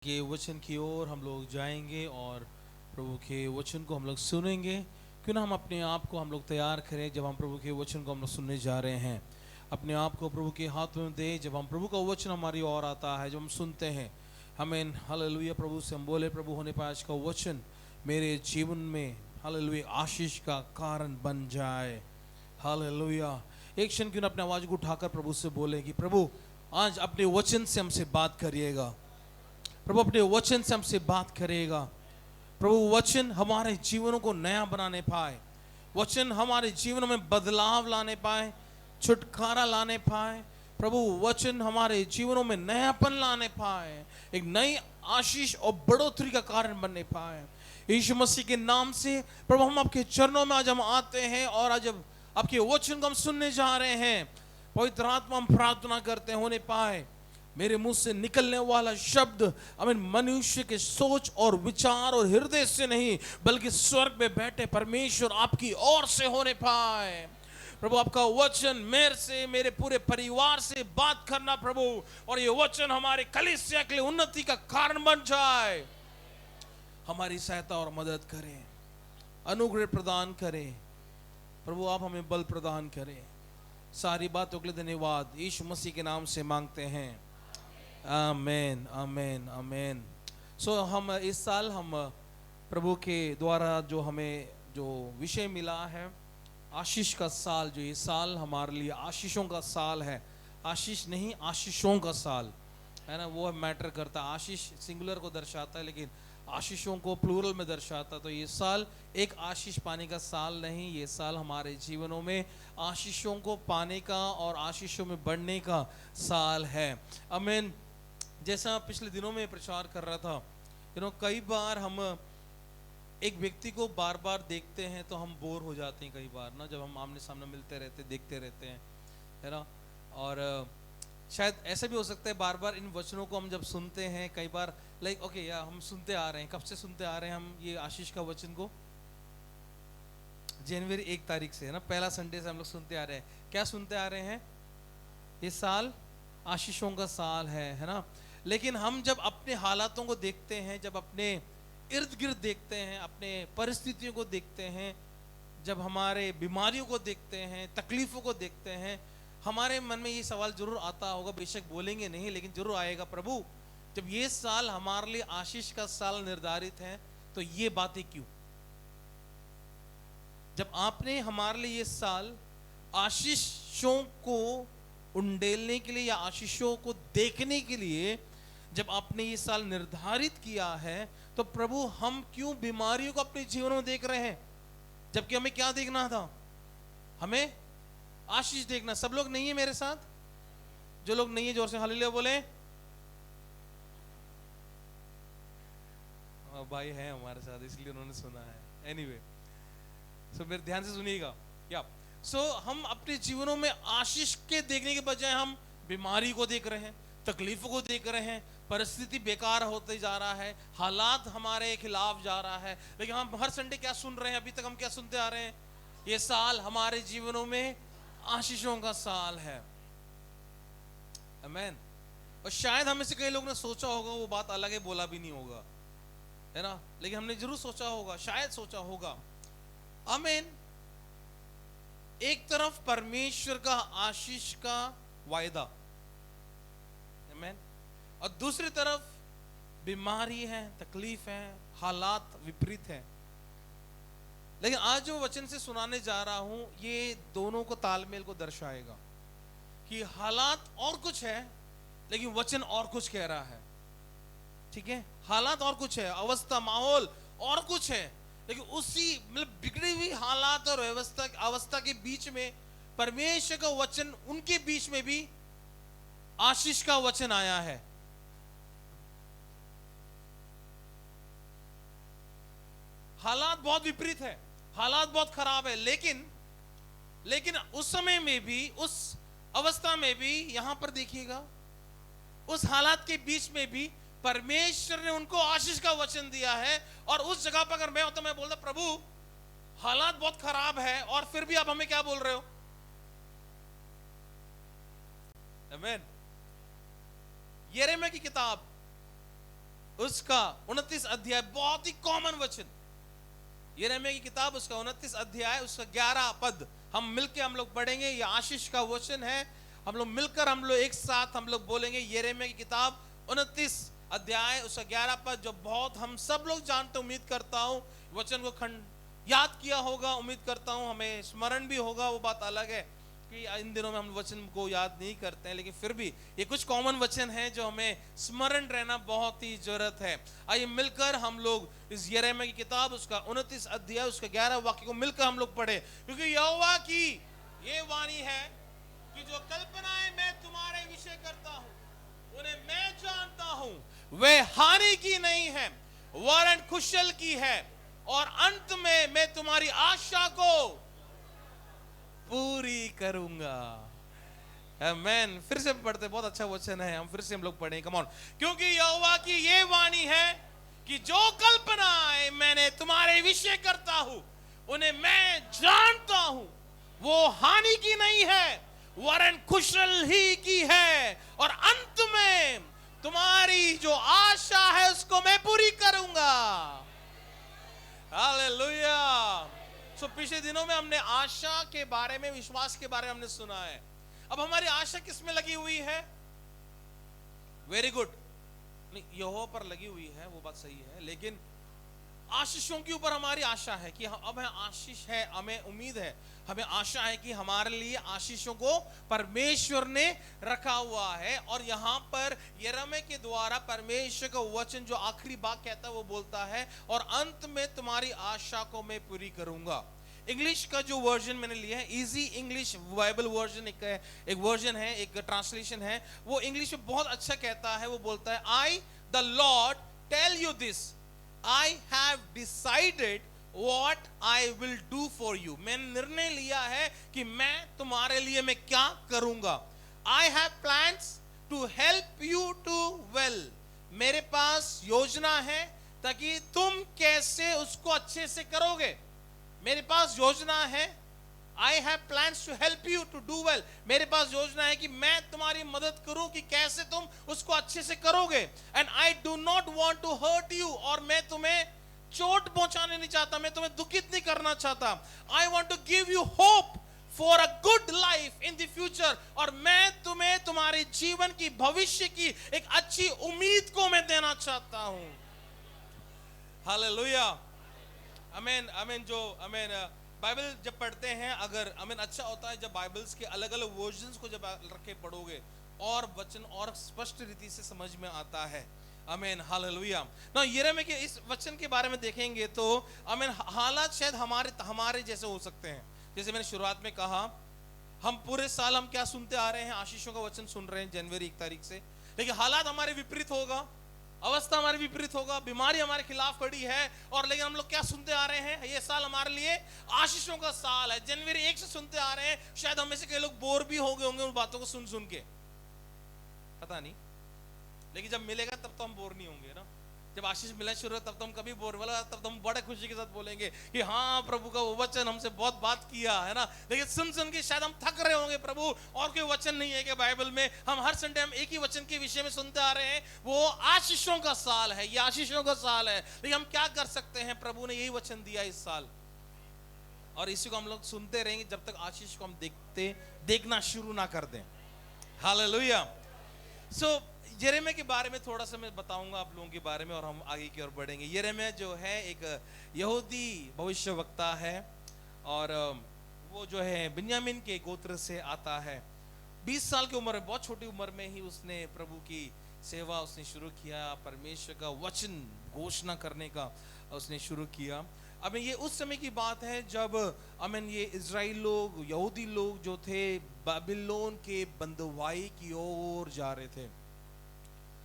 के वचन की ओर हम लोग जाएंगे और प्रभु के वचन को हम लोग सुनेंगे। क्यों ना हम अपने आप को हम लोग तैयार करें, जब हम प्रभु के वचन को हम लोग सुनने जा रहे हैं, अपने आप को प्रभु के हाथ में दे। जब हम प्रभु का वचन हमारी ओर आता है, जब हम सुनते हैं, हमें हालेलुया प्रभु से हम बोले, प्रभु होने पर आज का वचन मेरे जीवन में हालेलुया आशीष का कारण बन जाए। हालेलुया। एक क्षण क्यों ना अपने आवाज को उठाकर प्रभु से बोले कि प्रभु आज अपने वचन से हमसे बात करिएगा। प्रभु अपने वचन से हमसे बात करिएगा। प्रभु वचन हमारे जीवनों को नया बनाने पाए, वचन हमारे जीवनों में बदलाव लाने पाए, छुटकारा लाने पाए। प्रभु वचन हमारे जीवनों में नयापन लाने पाए, एक नई आशीष और बढ़ोतरी का कारण बनने पाए। यीशु मसीह के नाम से प्रभु हम आपके चरणों में आज हम आते हैं और आज जब आपके वचन को हम सुनने जा रहे हैं, पवित्र आत्मा हम प्रार्थना करते होने पाए मेरे मुंह से निकलने वाला शब्द हमें मनुष्य के सोच और विचार और हृदय से नहीं, बल्कि स्वर्ग में बैठे परमेश्वर आपकी ओर से होने पाए। प्रभु आपका वचन मेरे से, मेरे पूरे परिवार से बात करना प्रभु, और ये वचन हमारे कलीसिया के लिए उन्नति का कारण बन जाए। हमारी सहायता और मदद करें, अनुग्रह प्रदान करें प्रभु, आप हमें बल प्रदान करें। सारी बातों के लिए धन्यवाद यीशु मसीह के नाम से मांगते हैं, आमेन आमेन आमेन। सो हम इस साल हम प्रभु के द्वारा जो हमें जो विषय मिला है, आशीष का साल, जो ये साल हमारे लिए आशीषों का साल है। आशीष नहीं, आशीषों का साल है ना, वो मैटर करता है। आशीष सिंगुलर को दर्शाता है, लेकिन आशीषों को प्लूरल में दर्शाता। तो ये साल एक आशीष पाने का साल नहीं, ये साल हमारे जीवनों में आशीषों को पाने का और आशीषों में बढ़ने का साल है। आमीन। जैसा पिछले दिनों में प्रचार कर रहा था, कई बार हम एक व्यक्ति को बार बार देखते हैं तो हम बोर हो जाते हैं कई बार ना, जब हम आमने सामने मिलते रहते देखते रहते हैं, है ना। और शायद ऐसा भी हो सकता है बार बार इन वचनों को हम जब सुनते हैं, कई बार लाइक ओके या हम सुनते आ रहे हैं, कब से सुनते आ रहे हैं हम ये आशीष का वचन को? जनवरी 1 तारीख से, है ना, पहला संडे से हम लोग सुनते आ रहे हैं। क्या सुनते आ रहे हैं? ये साल आशीषों का साल है ना। लेकिन हम जब अपने हालातों को देखते हैं, जब अपने इर्द गिर्द देखते हैं, अपने परिस्थितियों को देखते हैं, जब हमारे बीमारियों को देखते हैं, तकलीफों को देखते हैं, हमारे मन में ये सवाल जरूर आता होगा, बेशक बोलेंगे नहीं लेकिन जरूर आएगा, प्रभु जब ये साल हमारे लिए आशीष का साल निर्धारित है तो ये बातें क्यों? जब आपने हमारे लिए ये साल आशीषों को उंडेलने के लिए या आशीषों को देखने के लिए जब आपने ये साल निर्धारित किया है, तो प्रभु हम क्यों बीमारियों को अपने जीवन में देख रहे हैं, जबकि हमें क्या देखना था? हमें आशीष देखना। सब लोग नहीं है मेरे साथ? जो लोग नहीं है जोर से हालेलुया बोले। भाई है हमारे साथ इसलिए उन्होंने सुना है। एनीवे, सो मेरे ध्यान से सुनिएगा। या सो हम अपने जीवनों में आशीष के देखने के बजाय हम बीमारी को देख रहे हैं, तकलीफों को देख रहे हैं, परिस्थिति बेकार होते जा रहा है, हालात हमारे खिलाफ जा रहा है। लेकिन हम हर संडे क्या सुन रहे हैं? अभी तक हम क्या सुनते आ रहे हैं? ये साल हमारे जीवनों में आशीषों का साल है। आमीन। और शायद हमें से कई लोग ने सोचा होगा, वो बात अलग है, बोला भी नहीं होगा, है ना, लेकिन हमने जरूर सोचा होगा, शायद सोचा होगा। आमीन। एक तरफ परमेश्वर का आशीष का वायदा, आमीन, और दूसरी तरफ बीमारी है, तकलीफ है, हालात विपरीत है। लेकिन आज जो वचन से सुनाने जा रहा हूं, ये दोनों को तालमेल को दर्शाएगा कि हालात और कुछ है लेकिन वचन और कुछ कह रहा है। ठीक है, हालात और कुछ है, अवस्था माहौल और कुछ है, लेकिन उसी मतलब बिगड़ी हुई हालात और अवस्था के बीच में परमेश्वर का वचन, उनके बीच में भी आशीष का वचन आया है। हालात बहुत विपरीत है, हालात बहुत खराब है, लेकिन उस समय में भी, उस अवस्था में भी, यहां पर देखिएगा, उस हालात के बीच में भी परमेश्वर ने उनको आशीष का वचन दिया है। और उस जगह पर अगर मैं होता, मैं बोलता, प्रभु हालात बहुत खराब है और फिर भी आप हमें क्या बोल रहे हो? आमीन। यिर्मयाह की किताब उसका 29 अध्याय, बहुत ही कॉमन वचन, यिर्मयाह की किताब उसका 29 अध्याय उसका 11 पद हम मिलके हम लोग पढ़ेंगे। ये आशीष का वचन है, हम लोग मिलकर हम लोग एक साथ हम लोग बोलेंगे यिर्मयाह की किताब 29 अध्याय उसका 11 पद, जो बहुत हम सब लोग जानते, उम्मीद करता हूं वचन को खंड याद किया होगा, उम्मीद करता हूं हमें स्मरण भी होगा। वो बात अलग है कि इन दिनों में हम वचन को याद नहीं करते हैं, लेकिन फिर भी ये कुछ कॉमन वचन है जो हमें स्मरण रहना बहुत ही जरूरत है। आइए मिलकर हम लोग इस यिर्मयाह की किताब उसका 29 अध्याय उसका 11 वाक्य को मिलकर हम लोग पढ़े, क्योंकि यहोवा की ये वाणी है कि जो कल्पनाएं मैं तुम्हारे विषय करता हूं उन्हें मैं जानता हूं, वे हानि की नहीं है वरन कुशल की है, और अंत में मैं तुम्हारी आशा को पूरी करूंगा। आमेन। फिर से पढ़ते, बहुत अच्छा वचन है, हम फिर से हम लोग पढ़ें, कम ऑन। क्योंकि यहोवा की ये वाणी है कि जो कल्पनाएं मैंने तुम्हारे विषय करता हूं उन्हें मैं जानता हूं, वो हानि की नहीं है वरन कुशल ही की है, और अंत में तुम्हारी जो आशा है उसको मैं पूरी करूंगा। हालेलुया। सो पिछले दिनों में हमने आशा के बारे में, विश्वास के बारे में हमने सुना है। अब हमारी आशा किस में लगी हुई है? वेरी गुड, यहोवा पर लगी हुई है, वो बात सही है, लेकिन आशीषों के ऊपर हमारी आशा है कि अब हमें आशीष है, हमें उम्मीद है, हमें आशा है कि हमारे लिए आशीषों को परमेश्वर ने रखा हुआ है। और यहाँ पर यिर्मयाह के द्वारा परमेश्वर का वचन जो आखिरी बात कहता है वो बोलता है, और अंत में तुम्हारी आशा को मैं पूरी करूंगा। इंग्लिश का जो वर्जन मैंने लिया है, इजी इंग्लिश बाइबल वर्जन, एक वर्जन है, एक ट्रांसलेशन है, वो इंग्लिश में बहुत अच्छा कहता है। वो बोलता है, I the Lord tell you this, I have decided what I will do for you. मैंने निर्णय लिया है कि मैं तुम्हारे लिए मैं क्या करूंगा। I have plans to help you to well. मेरे पास योजना है ताकि तुम कैसे उसको अच्छे से करोगे। मेरे पास योजना है, I have plans to help you to do well. मेरे पास योजना है कि मैं तुम्हारी मदद करूं कि कैसे तुम उसको अच्छे से करोगे। And I do not want to hurt you. और मैं तुम्हें चोट पहुंचाने नहीं चाहता, मैं तुम्हें दुखित नहीं करना चाहता। I want to give you hope for a good life in the future. और मैं तुम्हें तुम्हारे जीवन की, भविष्य की एक अच्छी उम्मीद को मैं देना चाहता हूं। हालेलुया, आमीन, आमीन। जो आमीन बाइबल जब पढ़ते हैं, अगर आमीन, अच्छा होता है जब बाइबल्स के अलग अलग वर्जन्स को जब रखे पढ़ोगे और वचन और स्पष्ट रीति से समझ में आता है। आमीन, हालेलुया। ना यिर्मयाह के इस वचन के बारे में देखेंगे तो आमीन, हालात शायद हमारे जैसे हो सकते हैं। जैसे मैंने शुरुआत में कहा, हम पूरे साल हम क्या सुनते आ रहे हैं? आशीषों का वचन सुन रहे हैं जनवरी 1 तारीख से, लेकिन हालात हमारे विपरीत होगा, अवस्था हमारी विपरीत होगा, बीमारी हमारे खिलाफ खड़ी है, और लेकिन हम लोग क्या सुनते आ रहे हैं? ये साल हमारे लिए आशीषों का साल है। जनवरी 1 से सुनते आ रहे हैं। शायद हम में से कई लोग बोर भी हो गए होंगे उन बातों को सुन सुन के, पता नहीं, लेकिन जब मिलेगा तब तो हम बोर नहीं होंगे ना। जब आशीष मिलना शुरू हो तब तो हम कभी बोर वाला, तब तो हम बड़े खुशी के साथ बोलेंगे कि हाँ, प्रभु का वो वचन हमसे बहुत बात किया है ना। लेकिन सुन सुन के शायद हम थक रहे होंगे, प्रभु और कोई वचन नहीं है कि बाइबल में? हम हर संडे हम एक ही वचन के विषय में सुनते आ रहे हैं, वो आशीषों का साल है, ये आशीषों का साल है। लेकिन हम क्या कर सकते हैं? प्रभु ने यही वचन दिया इस साल, और इसी को हम लोग सुनते रहेंगे जब तक आशीष को हम देखना शुरू ना कर दें। हालेलुया। सो यिर्मयाह के बारे में थोड़ा सा मैं बताऊंगा आप लोगों के बारे में, और हम आगे की ओर बढ़ेंगे। यिर्मयाह जो है एक यहूदी भविष्यवक्ता है, और वो जो है बिन्यामीन के गोत्र से आता है। 20 साल की उम्र में, बहुत छोटी उम्र में ही उसने प्रभु की सेवा उसने शुरू किया, परमेश्वर का वचन घोषणा करने का उसने शुरू किया। अब ये उस समय की बात है जब अमीन ये इजराइल लोग, यहूदी लोग जो थे, बाबिलोन के बंदवाई की ओर जा रहे थे,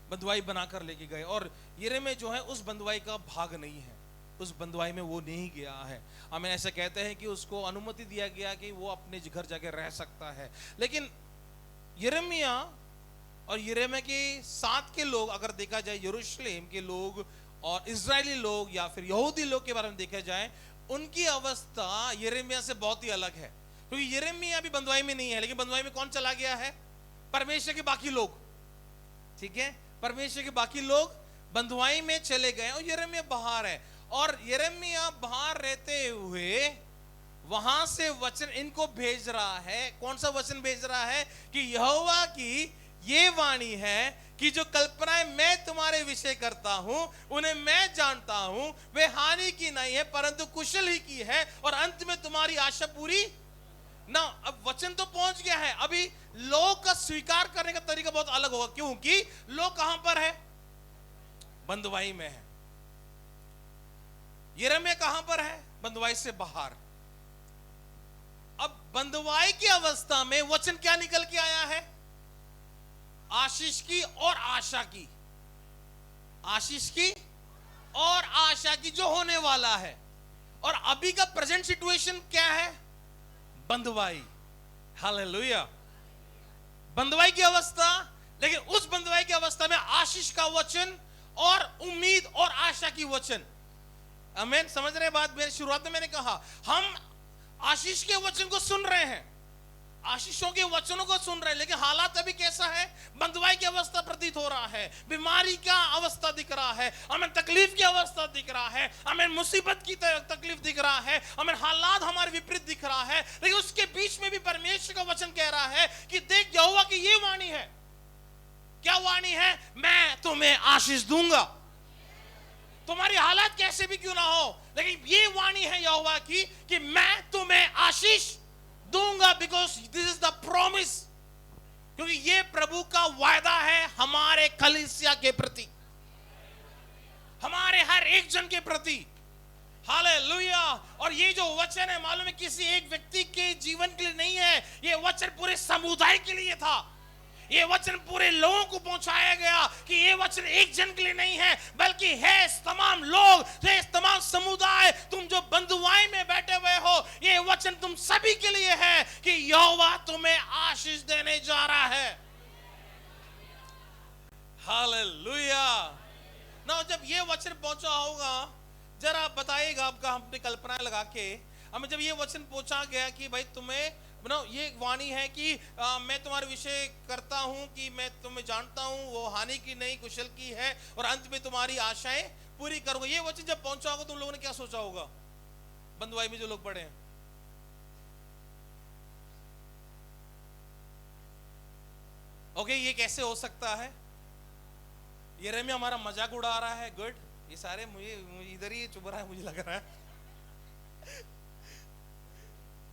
बंदवाई बनाकर लेके गए, और यिर्मयाह जो है उस बंदवाई का भाग नहीं है, उस बंदवाई में वो नहीं गया है। हमें ऐसा कहते हैं कि उसको अनुमति दिया गया कि वो अपने घर जाके रह सकता है। लेकिन यिर्मयाह और यिर्मयाह के साथ के लोग, अगर देखा जाए यरूशलेम के लोग और इजरायली लोग या फिर यहूदी लोग के बारे में देखा जाए, उनकी अवस्था यिर्मयाह से बहुत ही अलग है। क्योंकि यिर्मयाह भी बंदवाई में नहीं है, लेकिन बंदवाई में कौन चला गया है? परमेश्वर के बाकी लोग, ठीक है, परमेश्वर के बाकी लोग बंधुआई में चले गए और यिर्मयाह बाहर है, और यिर्मयाह बाहर रहते हुए वहां से वचन इनको भेज रहा है। कौन सा वचन भेज रहा है? कि यहोवा की ये वाणी है कि जो कल्पनाएं मैं तुम्हारे विषय करता हूं उन्हें मैं जानता हूं, वे हानि की नहीं है परंतु कुशल ही की है, और अंत में तुम्हारी आशा पूरी ना। अब वचन तो पहुंच गया है, अभी लोग का स्वीकार करने का तरीका बहुत अलग होगा, क्योंकि लोग कहां पर है? बंधुआई में है। यिर्मयाह कहां पर है? बंधुआई से बाहर। अब बंधुआई की अवस्था में वचन क्या निकल के आया है? आशीष की और आशा की, आशीष की और आशा की, जो होने वाला है। और अभी का प्रेजेंट सिचुएशन क्या है? बंधुआई। हालेलुया, बंधुआई की अवस्था। लेकिन उस बंधुआई की अवस्था में आशीष का वचन और उम्मीद और आशा की वचन। आमीन, समझ रहे बात? मेरी शुरुआत में मैंने कहा हम आशीष के वचन को सुन रहे हैं, आशीषों के वचनों को सुन रहे हैं, लेकिन हालात अभी कैसा है? बंधुआई की अवस्था प्रतीत हो रहा है, बीमारी का अवस्था दिख रहा है, हमें तकलीफ की अवस्था दिख रहा है, हमें मुसीबत की तकलीफ दिख रहा है, हमें हालात हमारे विपरीत दिख रहा है। लेकिन उसके बीच में भी परमेश्वर का वचन कह रहा है कि देख, यहोवा की ये वाणी है। क्या वाणी है? मैं तुम्हें आशीष दूंगा। तुम्हारी हालात कैसे भी क्यों ना हो, लेकिन ये वाणी है यहोवा की कि मैं तुम्हें आशीष दूंगा, because this is the promise. क्योंकि ये प्रभु का वायदा है हमारे कलीसिया के प्रति, हमारे हर एक जन के प्रति। हालेलुया। और ये जो वचन है, मालूम है, किसी एक व्यक्ति के जीवन के लिए नहीं है, ये वचन पूरे समुदाय के लिए था। ये वचन पूरे लोगों को पहुंचाया गया कि ये वचन एक जन के लिए नहीं है, बल्कि है तमाम लोग, है तमाम समुदाय। तुम जो बंधुआई में बैठे हुए हो, ये वचन तुम सभी के लिए है कि यहोवा तुम्हें आशीष देने जा रहा है। हालेलुया। ना जब ये वचन पहुंचा होगा, जरा बताइएगा आपका, हमने कल्पना लगा के, हमें जब ये वचन पहुंचा गया कि भाई तुम्हें ये वाणी है कि मैं तुम्हारे विषय करता हूं कि मैं तुम्हें जानता हूं, वो हानि की नहीं कुशल की है, और अंत में तुम्हारी आशाएं पूरी करूंगा। ये वचन जब पहुंचा होगा, तुम लोगों ने क्या सोचा होगा? बंधुआई में जो लोग पड़े हैं, ओके, ये कैसे हो सकता है? यिर्मयाह हमारा मजाक उड़ा रहा है। गुड, ये सारे मुझे इधर ही चुभ रहा है, मुझे लग रहा है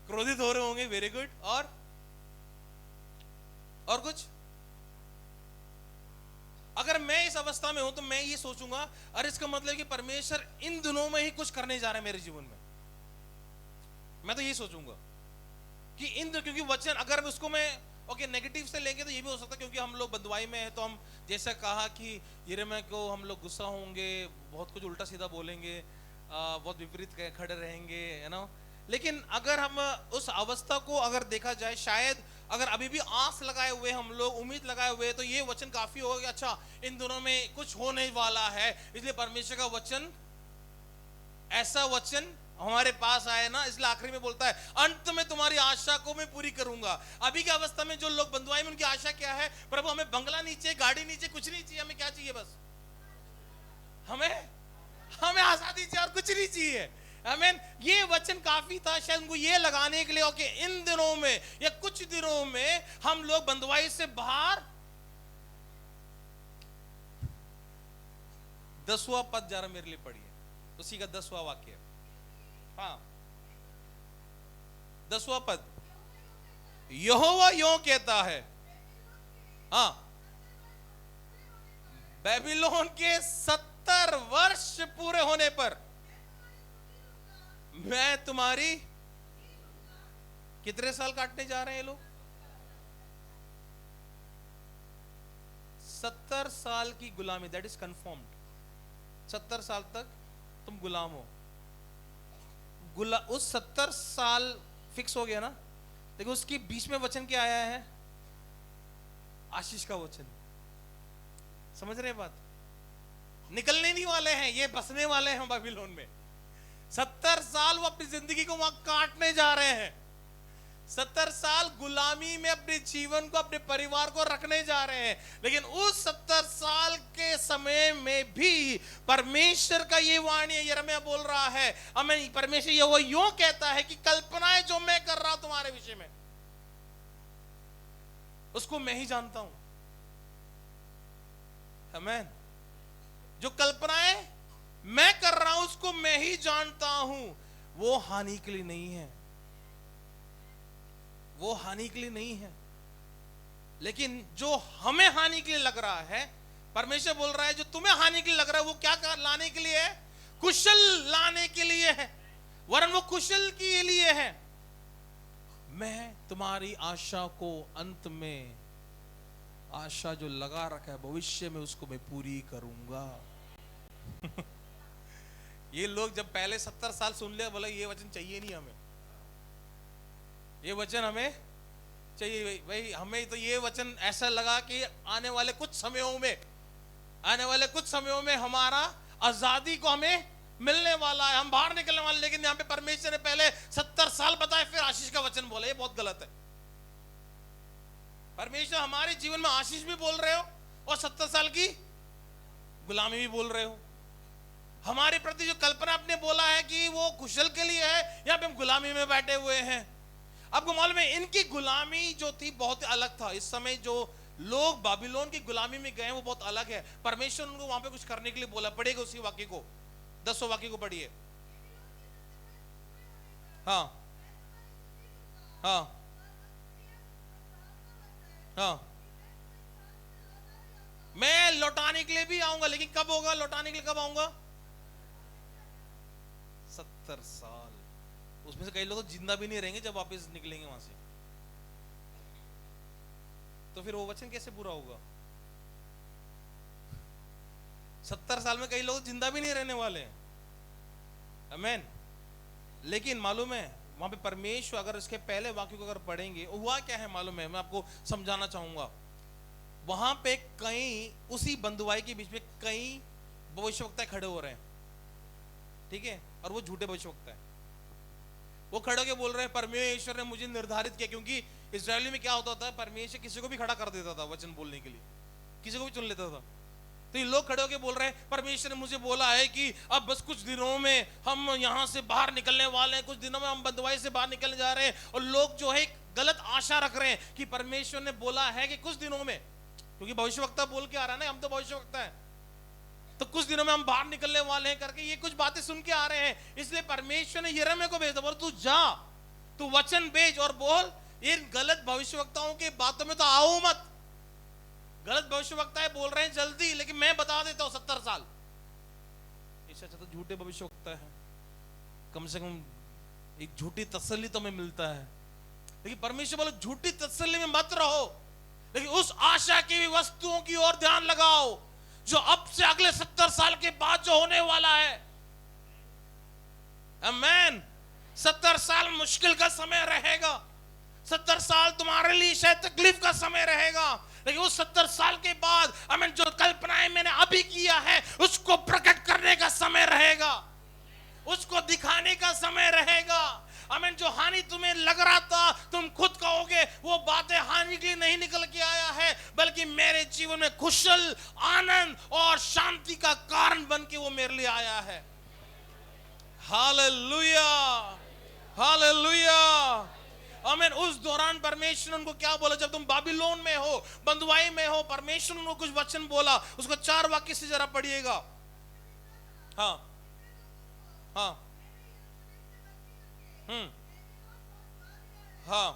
क्रोधित हो रहे होंगे। Very good. और कुछ? अगर मैं इस अवस्था में हूं तो मैं ये सोचूंगा, अरे इसका मतलब कि परमेश्वर इन दिनों में ही कुछ करने जा रहा है मेरे जीवन में। मैं तो ये सोचूंगा कि क्योंकि वचन, अगर उसको मैं ओके नेगेटिव से लेंगे तो ये भी हो सकता है, क्योंकि हम लोग बंधुआई में हैं तो हम, जैसा कहा कि यिर्मयाह को हम लोग गुस्सा होंगे, बहुत कुछ उल्टा सीधा बोलेंगे, बहुत विपरीत खड़े रहेंगे, है ना। लेकिन अगर हम उस अवस्था को अगर देखा जाए, शायद अगर अभी भी आस लगाए हुए हम लोग, उम्मीद लगाए हुए, तो ये वचन काफी होगा। अच्छा, इन दोनों में कुछ होने वाला है, इसलिए परमेश्वर का वचन, ऐसा वचन हमारे पास आए ना, इसलिए आखिरी में बोलता है अंत में तुम्हारी आशा को मैं पूरी करूंगा। अभी की अवस्था में जो लोग बंधुआई में, उनकी आशा क्या है? प्रभु हमें बंगला नहीं चाहिए, गाड़ी नहीं चाहिए, कुछ नहीं चाहिए, हमें क्या चाहिए? बस हमें आजादी चाहिए और कुछ नहीं चाहिए। आमीन। ये वचन काफी था शायद उनको ये लगाने के लिए, ओके, इन दिनों में या कुछ दिनों में हम लोग बंधुआई से बाहर। 10वां पद जरा मेरे लिए पढ़िए, उसी का 10वां वाक्य। हाँ, 10वां पद। यहोवा यों कहता है, हाँ, बेबीलोन के 70 वर्ष पूरे होने पर मैं तुम्हारी, कितने साल काटने जा रहे हैं ये लोग? 70 साल की गुलामी, दैट इज कंफर्म्ड। 70 साल तक तुम गुलाम हो। उस 70 साल फिक्स हो गया ना, लेकिन उसके बीच में वचन क्या आया है? आशीष का वचन। समझ रहे बात? निकलने नहीं वाले हैं ये, बसने वाले हैं बेबीलोन में। 70 साल वो अपनी जिंदगी को वहां काटने जा रहे हैं। 70 साल गुलामी में अपने जीवन को, अपने परिवार को रखने जा रहे हैं, लेकिन उस 70 साल के समय में भी परमेश्वर का ये वाणी यिर्मयाह बोल रहा है, हमें परमेश्वर ये वो यूं कहता है कि कल्पनाएं जो मैं कर रहा हूं तुम्हारे विषय में, उसको मैं ही जानता हूं। आमीन। जो कल्पनाएं मैं कर रहा हूं उसको मैं ही जानता हूं। वो हानि के लिए नहीं है, वो हानि के लिए नहीं है, लेकिन जो हमें हानि के लिए लग रहा है, परमेश्वर बोल रहा है जो तुम्हें हानि के लिए लग रहा है वो क्या लाने के लिए है? कुशल लाने के लिए है, वरन वो कुशल के लिए है। मैं तुम्हारी आशा को, अंत में आशा जो लगा रखा है भविष्य में, उसको मैं पूरी करूंगा। ये लोग जब पहले 70 साल सुन लिया, बोला ये वचन चाहिए नहीं हमें, ये वचन हमें चाहिए भाई। हमें तो ये वचन ऐसा लगा कि आने वाले कुछ समयों में हमारा आजादी को हमें मिलने वाला है, हम बाहर निकलने वाले। लेकिन यहाँ पे परमेश्वर ने पहले 70 साल बताए, फिर आशीष का वचन बोला। ये बहुत गलत है। परमेश्वर हमारे जीवन में आशीष भी बोल रहे हो और 70 साल की गुलामी भी बोल रहे हो। हमारे प्रति जो कल्पना आपने बोला है कि वो कुशल के लिए है, यहाँ पे हम गुलामी में बैठे हुए हैं। आपको मालूम है इनकी गुलामी जो थी बहुत अलग था। इस समय जो लोग बाबिलोन की गुलामी में गए वो बहुत अलग है। परमेश्वर उनको वहां पे कुछ करने के लिए बोला। पढ़ेगा उसी वाक्य को, 10 वाक्य को पढ़िए। हाँ हाँ हाँ, मैं लौटाने के लिए भी आऊंगा, लेकिन कब होगा? लौटाने के लिए कब आऊंगा? 70 साल। उसमें से कई लोग तो जिंदा भी नहीं रहेंगे जब वापस निकलेंगे वहां से। तो फिर वो वचन कैसे पूरा होगा? 70 साल में कई लोग जिंदा भी नहीं रहने वाले हैं। आमीन। लेकिन मालूम है वहां पे परमेश्वर, अगर इसके पहले वाक्य को अगर पढ़ेंगे, हुआ क्या है मालूम है? मैं आपको समझाना चाहूंगा। वहां पे कई, उसी बंधुआई के बीच में कई भविष्यवक्ता खड़े हो रहे हैं, ठीक है? और वो झूठे भविष्यवक्ता है। वो खड़े होकर बोल रहे हैं परमेश्वर ने मुझे निर्धारित किया, क्योंकि इजरायली में क्या होता था, परमेश्वर किसी को भी खड़ा कर देता था वचन बोलने के लिए, किसी को भी चुन लेता था। तो ये लोग खड़े होकर बोल रहे हैं परमेश्वर ने मुझे बोला है कि अब बस कुछ दिनों में हम यहां से बाहर निकलने वाले हैं, कुछ दिनों में हम बंधुआई से बाहर निकलने जा रहे हैं। और लोग जो है गलत आशा रख रहे हैं कि परमेश्वर ने बोला है कि कुछ दिनों में, क्योंकि भविष्यवक्ता बोल के आ रहा है ना, हम तो भविष्यवक्ता है, तो कुछ दिनों में हम बाहर निकलने वाले हैं करके ये कुछ बातें सुन के आ रहे हैं। इसलिए परमेश्वर ने यिर्मयाह को भेजा, बोल तू जा, तू वचन भेज और बोल इन गलत भविष्यवक्ताओं की बातों में तो आओ मत। गलत भविष्यवक्ता बोल रहे हैं जल्दी, लेकिन मैं बता देता हूं 70 साल। इससे अच्छा तो झूठे भविष्यवक्ता है, कम से कम एक झूठी तसल्ली तो हमें मिलता है। लेकिन परमेश्वर बोले झूठी तसल्ली में मत रहो, लेकिन उस आशा की वस्तुओं की ओर ध्यान लगाओ जो अब से अगले 70 साल के बाद जो होने वाला है। आमीन। 70 साल मुश्किल का समय रहेगा, 70 साल तुम्हारे लिए शायद तकलीफ का समय रहेगा, लेकिन उस 70 साल के बाद आमीन जो कल्पनाएं मैंने अभी किया है उसको प्रकट करने का समय रहेगा, उसको दिखाने का समय रहेगा। आमीन। जो हानि तुम्हें लग रहा था, तुम खुद कहोगे वो बातें हानि के लिए नहीं निकल के आया है, बल्कि मेरे जीवन में कुशल, आनंद और शांति का कारण बन के वो मेरे लिए आया है। हालेलुया, हालेलुया, आमीन। उस दौरान परमेश्वर उनको क्या बोला? जब तुम बाबिलोन में हो, बंधुआई में हो, परमेश्वर उनको कुछ वचन बोला। उसको 4 वाक्य से जरा पढ़िएगा। हाँ हाँ हाँ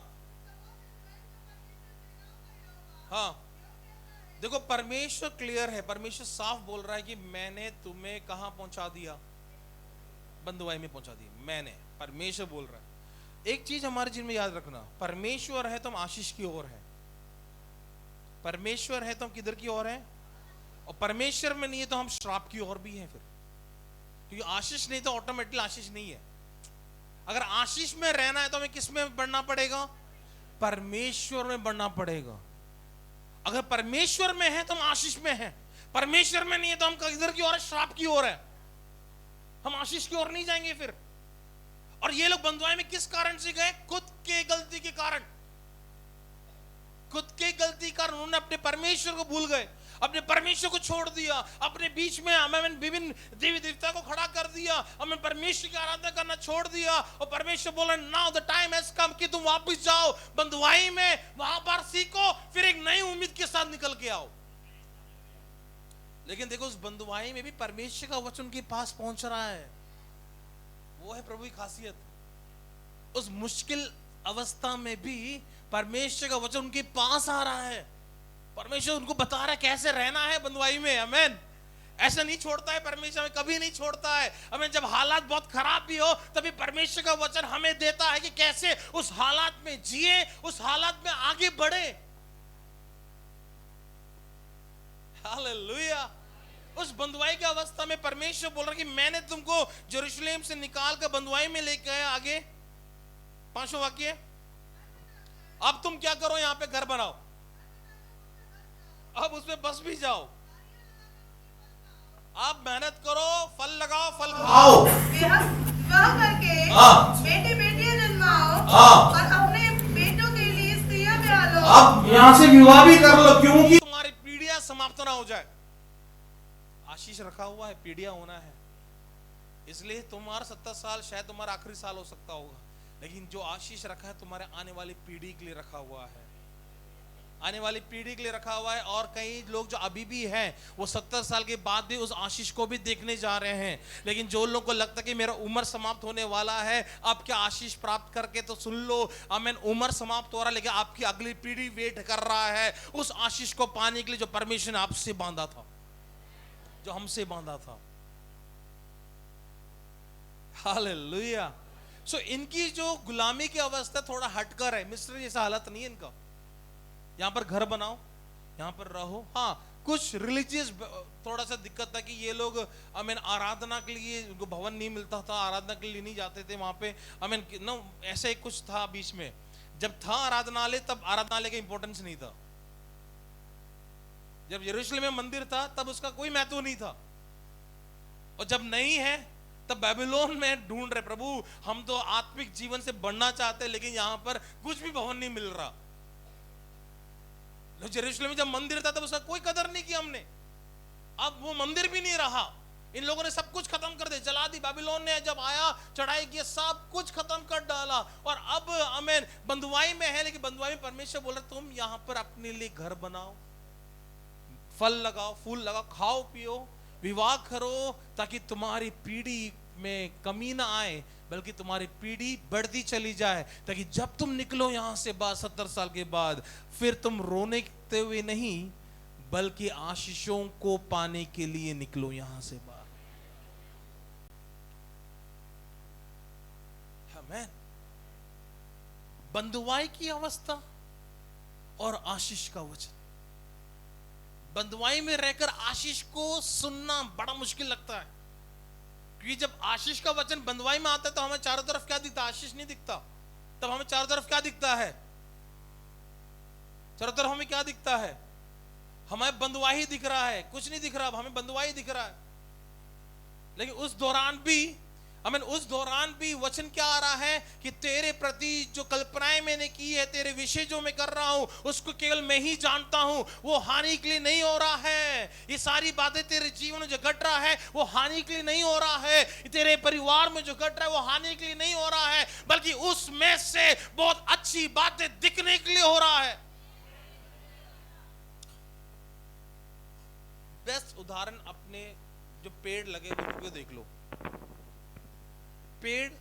हाँ। देखो परमेश्वर क्लियर है, परमेश्वर साफ बोल रहा है कि मैंने तुम्हें कहां पहुंचा दिया? बंधुआई में पहुंचा दिया मैंने। परमेश्वर बोल रहा है। एक चीज हमारे जीवन में याद रखना, परमेश्वर है तो हम आशीष की ओर है, परमेश्वर है तो हम किधर की ओर है? और परमेश्वर में नहीं है तो हम श्राप की ओर भी हैं फिर, क्योंकि आशीष नहीं तो ऑटोमेटिकली आशीष नहीं है। अगर आशीष में रहना है तो हमें किस में बढ़ना पड़ेगा? परमेश्वर में बढ़ना पड़ेगा। अगर परमेश्वर में है तो हम आशीष में हैं, परमेश्वर में नहीं है तो हम किधर की ओर है? श्राप की ओर है, हम आशीष की ओर नहीं जाएंगे फिर। और ये लोग बंधुआई में किस कारण से गए? खुद के गलती के कारण, खुद के गलती के कारण उन्होंने अपने परमेश्वर को भूल गए, अपने परमेश्वर को छोड़ दिया, अपने बीच में हमें विभिन्न देवी देवता को खड़ा कर दिया, हमें परमेश्वर की आराधना करना छोड़ दिया। और परमेश्वर बोला now the time has come कि तुम वापस जाओ बंधुआई में, वहां पर सीखो, फिर एक नई उम्मीद के साथ निकल के आओ। लेकिन देखो उस बंधुआई में भी परमेश्वर का वचन उनके पास पहुंच रहा है। वो है प्रभु की खासियत। उस मुश्किल अवस्था में भी परमेश्वर का वचन उनके पास आ रहा है। परमेश्वर उनको बता रहा है कैसे रहना है बंधुआई में। आमीन। ऐसा नहीं छोड़ता है परमेश्वर, हमें कभी नहीं छोड़ता है। हमें जब हालात बहुत खराब भी हो तभी परमेश्वर का वचन हमें देता है कि कैसे उस हालात में जिए, उस हालात में आगे बढ़े। हालेलुया। उस बंधुआई की अवस्था में परमेश्वर बोल रहा है कि मैंने तुमको यरूशलेम से निकाल कर बंधुआई में लेके आया। आगे 5वां वाक्य, अब तुम क्या करो, यहां पे घर बनाओ, अब उसमें बस भी जाओ, आप मेहनत करो, फल लगाओ, फल खाओ, विवाह करके बेटे बेटियां जन्माओ और अपने बेटों के लिए स्त्रियां ब्याह लो। अब यहां से विवाह भी कर लो क्योंकि तुम्हारी पीढ़ियां समाप्त ना हो जाए। आशीष रखा हुआ है, पीढ़ियां होना है, इसलिए तुम्हारा 70 साल शायद तुम्हारा आखिरी साल हो सकता होगा, लेकिन जो आशीष रखा है तुम्हारे आने वाली पीढ़ी के लिए रखा हुआ है, आने वाली पीढ़ी के लिए रखा हुआ है। और कई लोग जो अभी भी हैं वो 70 साल के बाद भी उस आशीष को भी देखने जा रहे हैं। लेकिन जो लोगों को लगता है कि मेरा उम्र समाप्त होने वाला है, अब क्या आशीष प्राप्त करके तो सुन लो, आमीन, उम्र समाप्त हो रहा है, लेकिन आपकी अगली पीढ़ी वेट कर रहा है उस आशीष को पाने के लिए जो परमेश्वर ने आपसे बांधा था, जो हमसे बांधा था। हालेलुया। सो इनकी जो गुलामी की अवस्था थोड़ा हटकर है, मिस्र जैसा हालत नहीं है इनका। यहां पर घर बनाओ, यहां पर रहो। हाँ, कुछ रिलीजियस थोड़ा सा दिक्कत था कि ये लोग आमीन आराधना के लिए उनको भवन नहीं मिलता था, आराधना के लिए नहीं जाते थे वहां पे। आमीन ना ऐसा ही कुछ था बीच में। जब था आराधनालय तब आराधनालय का इंपॉर्टेंस नहीं था। जब यरूशलेम में मंदिर था तब उसका कोई महत्व नहीं था, और जब नहीं है तब बेबीलोन में ढूंढ रहे प्रभु हम तो आत्मिक जीवन से बढ़ना चाहते हैं, लेकिन यहां पर कुछ भी भवन नहीं मिल रहा। यरूशलेम में जब मंदिर था तब उसका कोई कदर नहीं किया हमने, अब वो मंदिर भी नहीं रहा। इन लोगों ने सब कुछ खत्म कर दिया, जला दी। बेबीलोन ने जब आया चढ़ाई किया, सब कुछ खत्म कर डाला। और अब आमीन बंधुआई में है, लेकिन बंधुआई में परमेश्वर बोल रहा तुम यहां पर अपने लिए घर बनाओ, फल लगाओ, फूल लगाओ, खाओ पियो, विवाह करो, ताकि तुम्हारी पीढ़ी में कमी ना आए, बल्कि तुम्हारी पीढ़ी बढ़ती चली जाए, ताकि जब तुम निकलो यहां से बाद 70 साल के बाद, फिर तुम रोने हुए नहीं बल्कि आशीषों को पाने के लिए निकलो यहां से बाहर। आमीन। बंधुआई की अवस्था और आशीष का वचन। बंधुआई में रहकर आशीष को सुनना बड़ा मुश्किल लगता है, क्योंकि जब आशीष का वचन बंधुआई में आता है तो हमें चारों तरफ क्या दिखता है? आशीष नहीं दिखता। तब हमें चारों तरफ क्या दिखता है? चारों तरफ हमें क्या दिखता है? हमें बंधुआई दिख रहा है, कुछ नहीं दिख रहा, हमें बंधुआई दिख रहा है। लेकिन उस दौरान भी वचन क्या आ रहा है कि तेरे प्रति जो कल्पनाएं मैंने की है, तेरे विषय जो मैं कर रहा हूं, उसको केवल मैं ही जानता हूं, वो हानि के लिए नहीं हो रहा है। ये सारी बातें तेरे जीवन में जो घट रहा है वो हानि के लिए नहीं हो रहा है, तेरे परिवार में जो घट रहा है वो हानि के लिए नहीं हो रहा है, बल्कि उसमें से बहुत अच्छी बातें दिखने के लिए हो रहा है। बेस्ट उदाहरण अपने जो पेड़ लगे उनको देख लो। पेड़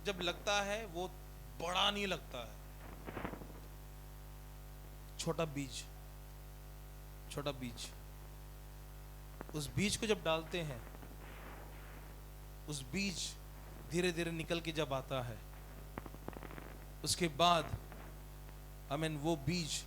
जब लगता है वो बड़ा नहीं लगता है, छोटा बीज, उस बीज को जब डालते हैं, उस बीज धीरे धीरे निकल के जब आता है, उसके बाद आमीन वो बीज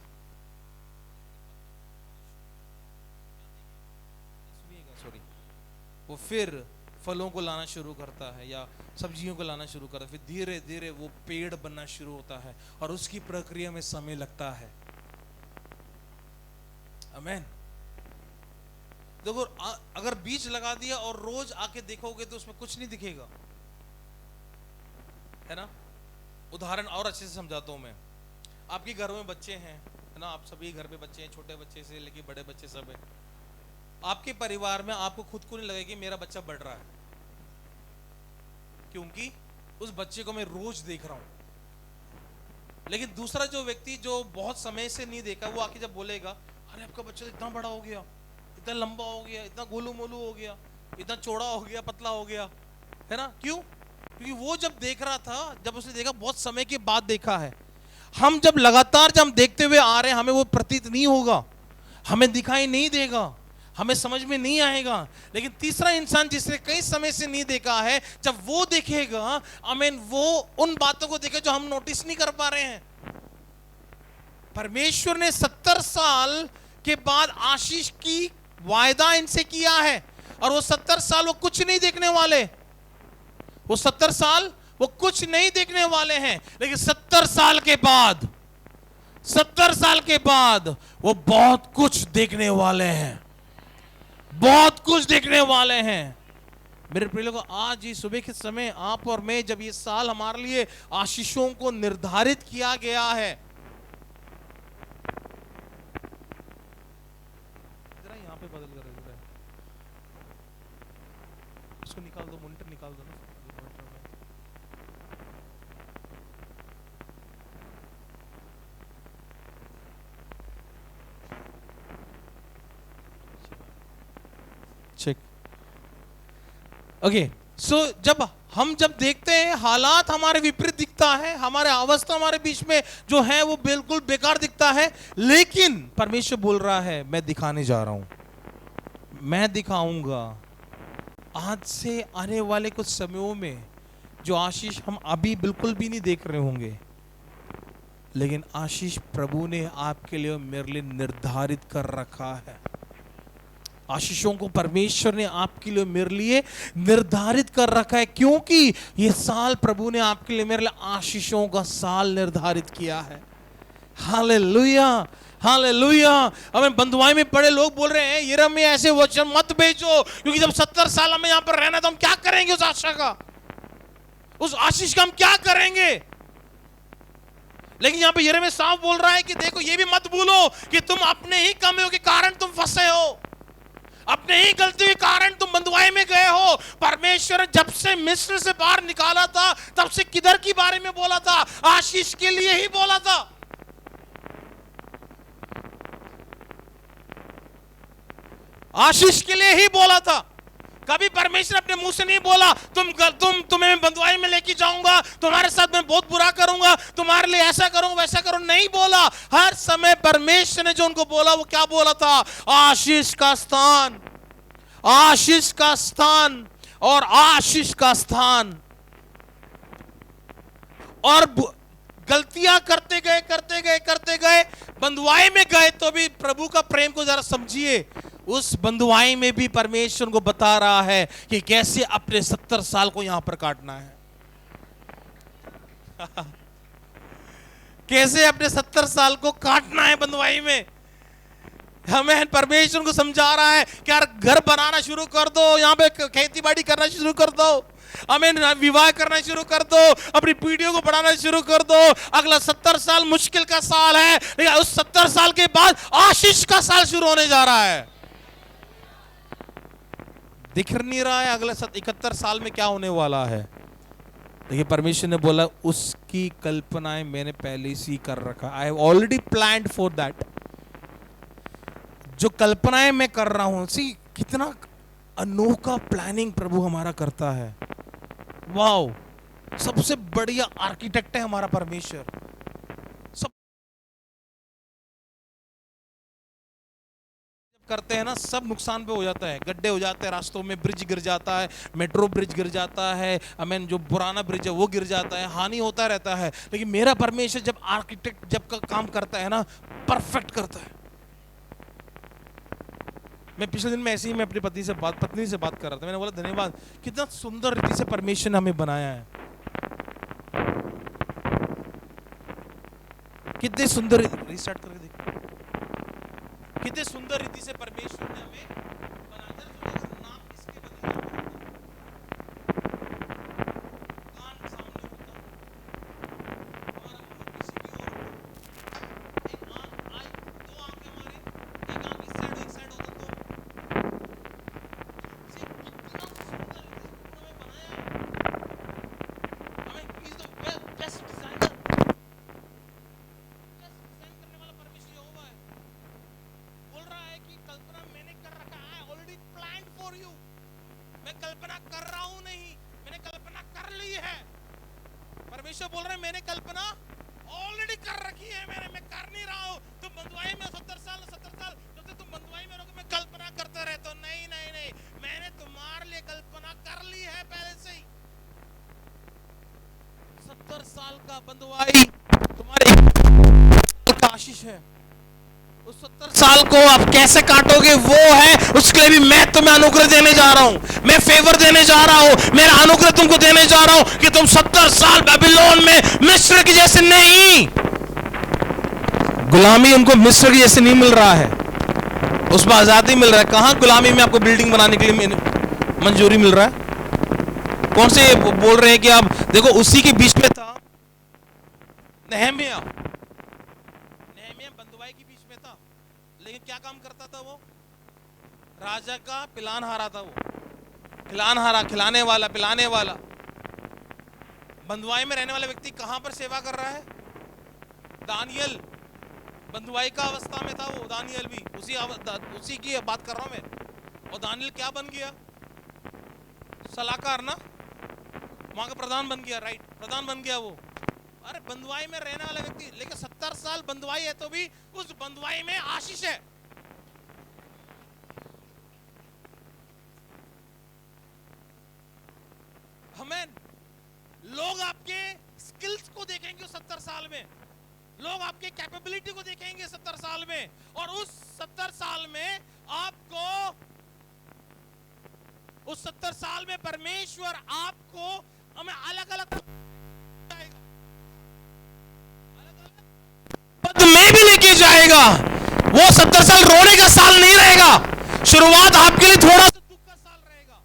वो फिर फलों को लाना शुरू करता है या सब्जियों को लाना शुरू करता है, फिर धीरे धीरे वो पेड़ बनना शुरू होता है, और उसकी प्रक्रिया में समय लगता है। आमीन। देखो अगर बीज लगा दिया और रोज आके देखोगे तो उसमें कुछ नहीं दिखेगा, है ना? उदाहरण और अच्छे से समझाता हूँ मैं। आपके घर में बच्चे हैं, है ना, आप सभी घर पे बच्चे हैं, छोटे बच्चे से लेके बड़े बच्चे सब है। आपके परिवार में आपको खुद को नहीं लगेगा कि मेरा बच्चा बढ़ रहा है, क्योंकि उस बच्चे को मैं रोज देख रहा हूं। लेकिन दूसरा जो व्यक्ति जो बहुत समय से नहीं देखा, वो आके जब बोलेगा, अरे आपका बच्चा इतना बड़ा हो गया, इतना लंबा हो गया, इतना गोलू मोलू हो गया, इतना चौड़ा हो गया, पतला हो गया, है ना, क्यों? क्योंकि वो जब देख रहा था, जब उसने देखा, बहुत समय के बाद देखा है। हम जब लगातार जब हम देखते हुए आ रहे हैं, हमें वो प्रतीत नहीं होगा, हमें दिखाई नहीं देगा, हमें समझ में नहीं आएगा। लेकिन तीसरा इंसान जिसने कई समय से नहीं देखा है, जब वो देखेगा, आमीन, वो उन बातों को देखे जो हम नोटिस नहीं कर पा रहे हैं। परमेश्वर ने 70 साल के बाद आशीष की वायदा इनसे किया है, और वो 70 साल वो कुछ नहीं देखने वाले, वो 70 साल वो कुछ नहीं देखने वाले हैं। लेकिन 70 साल के बाद, 70 साल के बाद वो बहुत कुछ देखने वाले हैं, बहुत कुछ देखने वाले हैं। मेरे प्रिय लोगों, आज ही सुबह के समय आप और मैं, जब ये साल हमारे लिए आशीषों को निर्धारित किया गया है, जरा यहां पे बदल कर इसको निकाल दो, मॉनिटर निकाल दो ना। Check, okay. सो जब हम देखते हैं हालात हमारे विपरीत दिखता है, हमारे अवस्था हमारे बीच में जो है वो बिल्कुल बेकार दिखता है, लेकिन परमेश्वर बोल रहा है, मैं दिखाने जा रहा हूं, मैं दिखाऊंगा। आज से आने वाले कुछ समयों में जो आशीष हम अभी बिल्कुल भी नहीं देख रहे होंगे, लेकिन आशीष प्रभु ने आपके लिए मेरे लिए निर्धारित कर रखा है। आशीषों को परमेश्वर ने आपके लिए मेरे लिए निर्धारित कर रखा है, क्योंकि ये साल प्रभु ने आपके लिए मेरे लिए आशीषों का साल निर्धारित किया है। Hallelujah, hallelujah. हमें बंधुआई में पड़े लोग बोल रहे हैं, यिर्मयाह ऐसे वचन मत भेजो, क्योंकि जब 70 साल हमें यहां पर रहना तो हम क्या करेंगे उस आशा का, उस आशीष का हम क्या करेंगे। लेकिन यहां पर यिर्मयाह साफ बोल रहा है कि देखो, ये भी मत भूलो कि तुम अपने ही कमियों के कारण तुम फंसे हो, अपने ही गलती के कारण तुम बंधुआई में गए हो। परमेश्वर ने जब से मिस्र से बाहर निकाला था, तब से किधर के बारे में बोला था? आशीष के लिए ही बोला था। आशीष के लिए ही बोला था। कभी परमेश्वर अपने मुंह से नहीं बोला, तुम्हें बंधुआई में लेके जाऊंगा, तुम्हारे साथ मैं बहुत बुरा करूंगा, तुम्हारे लिए ऐसा करूंगा वैसा करूंगा, नहीं बोला। हर समय परमेश्वर ने जो उनको बोला, वो क्या बोला था? आशीष का स्थान, आशीष का स्थान और आशीष का स्थान। और गलतियां करते गए करते गए करते गए, बंधुआई में गए तो भी प्रभु का प्रेम को जरा समझिए। उस बंधुआई में भी परमेश्वर को बता रहा है कि कैसे अपने 70 साल को यहां पर काटना है। कैसे अपने 70 साल को काटना है बंधुआई में। हमें परमेश्वर को समझा रहा है कि यार घर बनाना शुरू कर दो, यहां पे खेती बाड़ी करना शुरू कर दो, हमें विवाह करना शुरू कर दो, अपनी पीढ़ियों को बढ़ाना शुरू कर दो। अगला 70 साल मुश्किल का साल है, लेकिन उस 70 साल के बाद आशीष का साल शुरू होने जा रहा है। दिख नहीं रहा है अगले 71 साल में क्या होने वाला है, देखिए परमेश्वर ने बोला उसकी कल्पनाएं मैंने पहले से कर रखा। I have already planned for that. जो कल्पनाएं मैं कर रहा हूं, सी कितना अनोखा प्लानिंग प्रभु हमारा करता है। वाओ, सबसे बढ़िया आर्किटेक्ट है हमारा परमेश्वर। सब करते हैं ना, सब नुकसान पे हो जाता है, गड्ढे हो जाते हैं रास्तों में, ब्रिज गिर जाता है, मेट्रो ब्रिज गिर जाता है, अमेन जो पुराना ब्रिज है वो गिर जाता है, हानि होता रहता है। लेकिन मेरा परमेश्वर जब आर्किटेक्ट जब का काम करता है ना, परफेक्ट करता है। मैं पिछले दिन में ऐसे ही मैं अपनी पत्नी से बात कर रहा था। मैंने बोला धन्यवाद, कितना सुंदर रीति से परमेश्वर ने हमें बनाया है, कितने सुंदर, रिस्टार्ट करके देखो, कितने सुंदर रीति से परमेश्वर ने हमें बनाया। नाम किसके बदले कान सामने होता, कल्पना कर रहा हूं नहीं, मैंने कल्पना कर ली है। परमेश्वर बोल रहे हैं मैंने कल्पना ऑलरेडी कर रखी है, मैं कर नहीं रहा हूं। तुम बंधुआई में 70 साल जब तक तुम बंधुआई में रहोगे मैं कल्पना करते रहते हो। नहीं नहीं नहीं, मैंने तुम्हारे लिए कल्पना कर ली है पहले से ही। 70 साल का बंधुआई तुम्हारे का आशीष है। उस 70 साल को आप कैसे काटोगे वो है, उसके लिए भी मैं तुम्हें अनुग्रह देने जा रहा हूं, मैं फेवर देने जा रहा हूं, मेरा अनुग्रह तुमको देने जा रहा हूं कि तुम 70 साल बेबीलोन में मिस्र की जैसे नहीं, गुलामी उनको मिस्र की जैसे नहीं मिल रहा है, उसमें आजादी मिल रहा है। कहां गुलामी में आपको बिल्डिंग बनाने के लिए मंजूरी मिल रहा है? कौन से बोल रहे हैं कि आप देखो उसी के बीच में था नेहमिया बंधुआई के बीच में था, लेकिन क्या काम करता था वो? राजा का पिलानहारा था वो, खिलानहारा, खिलाने वाला, पिलाने वाला। बंधुआई में रहने वाला व्यक्ति कहां पर सेवा कर रहा है? दानियल बंधुआई का अवस्था में था वो, दानियल भी उसी की बात कर रहा हूं मैं। और दानियल क्या बन गया? सलाहकार ना, वहां का प्रधान बन गया, राइट, प्रधान बन गया वो। अरे बंधुआई में रहने वाला व्यक्ति, लेकिन 70 साल बंधुआई है तो भी उस बंधुआई में आशीष है। आमीन। लोग आपके स्किल्स को देखेंगे 70 साल में, लोग आपके कैपेबिलिटी को देखेंगे 70 साल में, और उस 70 साल में आपको, उस 70 साल में परमेश्वर आपको हमें अलग अलग पद में भी लेके जाएगा। वो 70 साल रोने का साल नहीं रहेगा, शुरुआत आपके लिए थोड़ा सा दुख का साल रहेगा।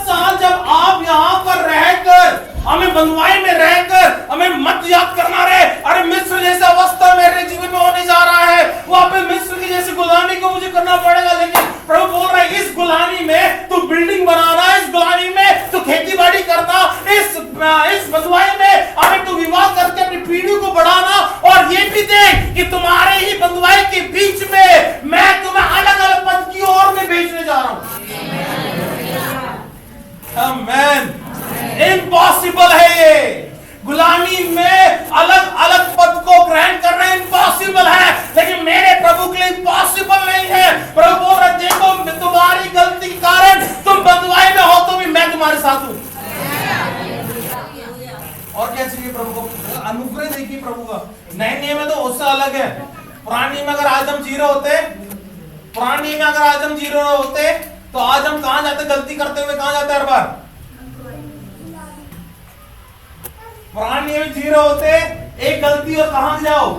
साल जब आप यहां पर रहकर, हमें बंधुआई में रहकर हमें मत याद करना रहे, अरे मिस्र जैसा अवस्था मेरे जीवन में होने जा रहा है, वहां पे मिस्र की जैसी गुलामी को मुझे करना पड़ेगा। लेकिन प्रभु बोल रहा है इस गुलामी में तू बिल्डिंग बनाना, इस गुलामी में तू खेती बाड़ी करना, इस बंधुआई में हमें तू विवाह करके अपनी पीढ़ी को बढ़ाना, और ये भी देख कि तुम्हारे ही बंधुआई के बीच में मैं तुम्हें अलग अलग पद की ओर में भेजने जा रहा हूं। आमीन। इम्पॉसिबल है ये, गुलामी में अलग अलग पद को ग्रहण करना इम्पॉसिबल है, लेकिन मेरे प्रभु के लिए इम्पॉसिबल नहीं है। प्रभु बोल रहे देखो तुम्हारी गलती के कारण तुम बंधुआई में हो तो भी मैं तुम्हारे साथ हूं। और क्या चाहिए प्रभु को? अनुग्रह देखिए प्रभु का। नए नियम में तो उससे अलग है। पुराने नियम में अगर आज हम जी रहे होते, पुराने नियम में अगर आज हम जी रहे होते तो आज हम कहां जाते? गलती करते हुए कहां जाते? हर बार पुराने में जी रहे होते, एक गलती और कहां जाओ?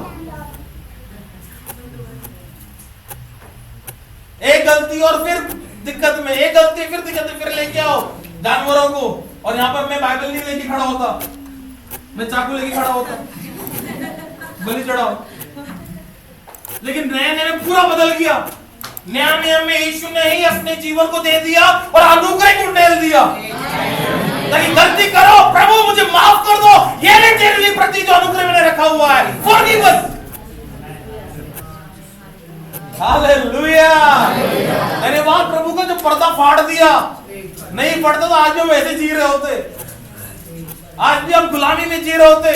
एक गलती और फिर दिक्कत में, एक गलती फिर दिक्कत में, फिर लेके आओ जानवरों को। और यहां पर मैं बाइबल नहीं लेके खड़ा होता, मैं चाकू लेके खड़ा होता, बलि चढ़ाओ। लेकिन नए नियम में पूरा बदल गया। नया नियम में यीशु ने ही अपने जीवन को दे दिया और अनुग्रह को डेल दिया। ताकि गलती करो, प्रभु मुझे माफ कर दो, ये नहीं तेरे लिए प्रति जो अनुग्रह मैंने रखा हुआ है, फॉरगिव अस। हालेलुया। धन्यवाद प्रभु का जो पर्दा फाड़ दिया। नहीं पड़ता तो आज भी हम ऐसे जी रहे होते, आज भी हम गुलामी में जी रहे होते,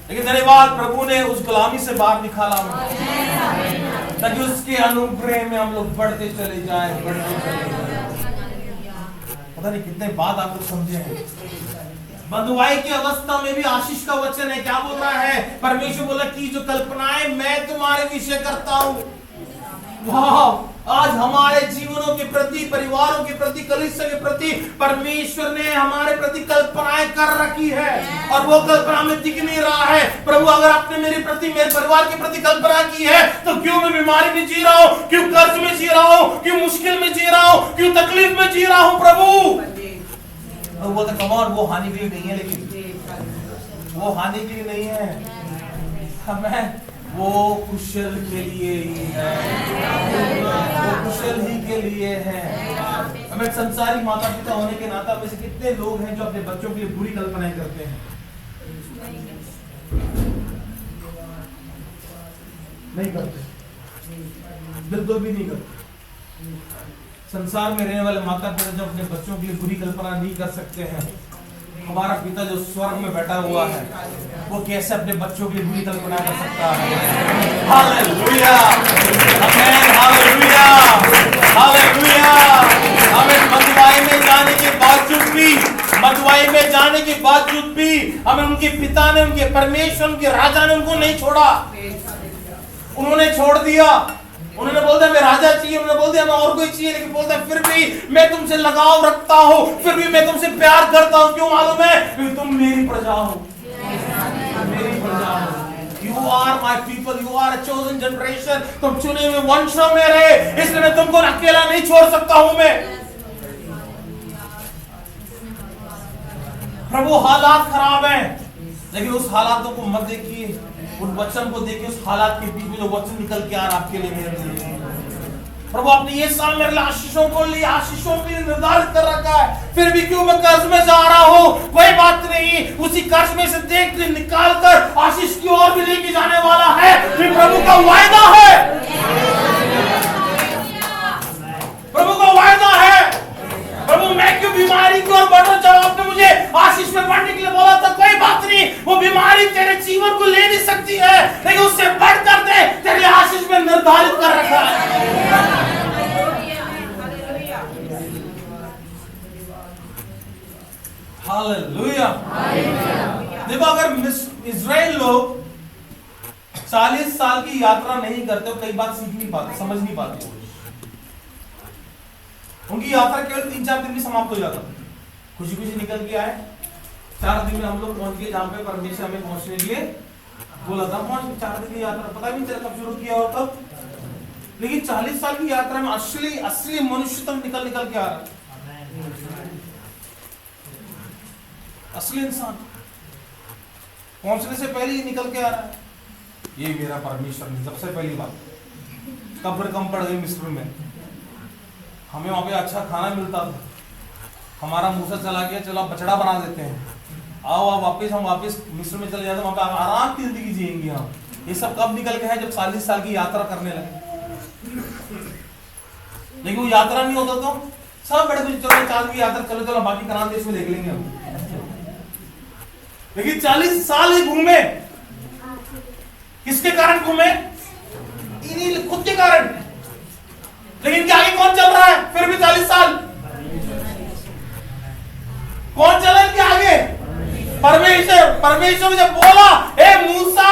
लेकिन धन्यवाद प्रभु ने उस गुलामी से बाहर निकाला हमें, ताकि उसके अनुग्रह में हम लोग बढ़ते चले जाएं, बढ़ते चले जाएं। पता नहीं कितने बात आप लोग समझे हैं। बंधुआई की अवस्था में भी आशीष का वचन है। क्या बोल रहा है? परमेश्वर बोला कि जो कल्पनाएं मैं तुम्हारे विषय करता हूं, वाह, आज हमारे जीवनों के प्रति, परिवारों के प्रति, कलीसिया के प्रति परमेश्वर ने हमारे प्रति कल्पनाएं कर रखी है, और वो कल्पना में दिख नहीं रहा है। प्रभु अगर आपने मेरे प्रति, मेरे परिवार के प्रति कल्पना की है तो क्यों मैं बीमारी में जी रहा हूं, क्यों कर्ज में जी रहा हूं, क्यों मुश्किल में जी रहा हूं, क्यों तकलीफ में जी रहा हूं? प्रभु बोलता कमान वो हानि के लिए नहीं है, लेकिन वो हानि के लिए नहीं है, हमें वो कुशल के लिए ही है, वो कुशल ही के लिए है। हमें संसारी माता पिता होने के नाते में से कितने लोग हैं जो अपने बच्चों के लिए बुरी कल्पनाएं करते हैं? नहीं करते, बिल्कुल भी नहीं करते। संसार में रहने वाले माता पिता जो अपने बच्चों के लिए बुरी कल्पना नहीं कर सकते हैं, हमारा पिता जो स्वर्ग में बैठा हुआ है वो कैसे अपने बच्चों के लिए बुरी कल्पना कर सकता है? हालेलुया, आमीन, हालेलुया, हालेलुया। हमें मधुवाई में जाने के बावजूद भी हमें उनके पिता ने, उनके परमेश्वर, उनके राजा ने उनको नहीं छोड़ा। उन्होंने छोड़ दिया। उन्होंने बोल दिया मैं राजा चाहिए, उन्होंने बोल दिया मैं और कोई चाहिए, लेकिन बोलता है फिर भी मैं तुमसे लगाव रखता हूँ, फिर भी मैं तुमसे प्यार करता हूँ। क्यों मालूम है? क्योंकि तुम मेरी प्रजा हो, मेरी प्रजा हो। You are my people, you are a chosen generation। तुम चुने हुए वंश हो मेरे, इसलिए मैं तुमको अकेला नहीं छोड़ सकता हूँ मैं। प्रभु हालात खराब हैं, लेकिन उस हालातों को मत देखिए, उन वचन को देखिए। उस हालात के बीच में जो वचन निकल के आ रहा आपके लिए, मेरे लिए। प्रभु आपने ये साल मेरे लिए आशीषों के लिए निर्धारित कर रखा है, फिर भी क्यों मैं कर्ज में जा रहा हूँ? कोई बात नहीं, उसी कर्ज में से देख निकाल कर आशीष की ओर भी लेके जाने वाला है। ये प्रभु का वायदा है, प्रभु का वायदा है। प्रभु मैं क्यों बीमारी की ओर बढ़ रहा? जब आपने मुझे आशीष में बढ़ने के लिए बोला था, कोई बात नहीं, वो बीमारी तेरे जीवन को ले नहीं सकती है, लेकिन उससे बढ़कर दे तेरे आशीष में निर्धारित कर रखा है। हालेलुया। देखो, अगर इजराइल लोग 40 साल की यात्रा नहीं करते तो कई बात सीख नहीं पाते, समझ नहीं पाते। उनकी यात्रा केवल 3-4 दिन में समाप्त हो जाता। खुशी खुशी निकल के आए, 4 दिन में हम लोग पहुंच गए जहां पे परमेश्वर हमें पहुंचने के लिए बोला था। 4 दिन की यात्रा पता भी नहीं चला कब शुरू किया और कब, लेकिन 40 साल की यात्रा में असली मनुष्यतम निकल के आ रहा है। असली इंसान पहुंचने से पहले ही निकल के आ रहा है। ये मेरा परमेश्वर ने सबसे पहली बात, कब्र कम पड़ गई मिस्र में। हमें वहां पे अच्छा खाना मिलता था, हमारा मूसा चला गया, चलो आप बछड़ा बना देते हैं, आओ आप वापस, हम वापस मिस्र में चले जाते, वहां पे आराम की जिंदगी जिएंगे हम। ये सब कब निकल के है? जब 40 साल की यात्रा करने लगे। लेकिन वो यात्रा नहीं होता तो सब बड़े कुछ, चलो 4 की यात्रा, चलो बाकी कनान देश में देख लेंगे हम। लेकिन 40 साल ही घूमे, किसके कारण घूमे? इन्हीं खुद के कारण। लेकिन क्या आगे कौन चल रहा है? फिर भी 40 साल कौन चला इनके आगे? परमेश्वर ने जब बोला, ए मूसा,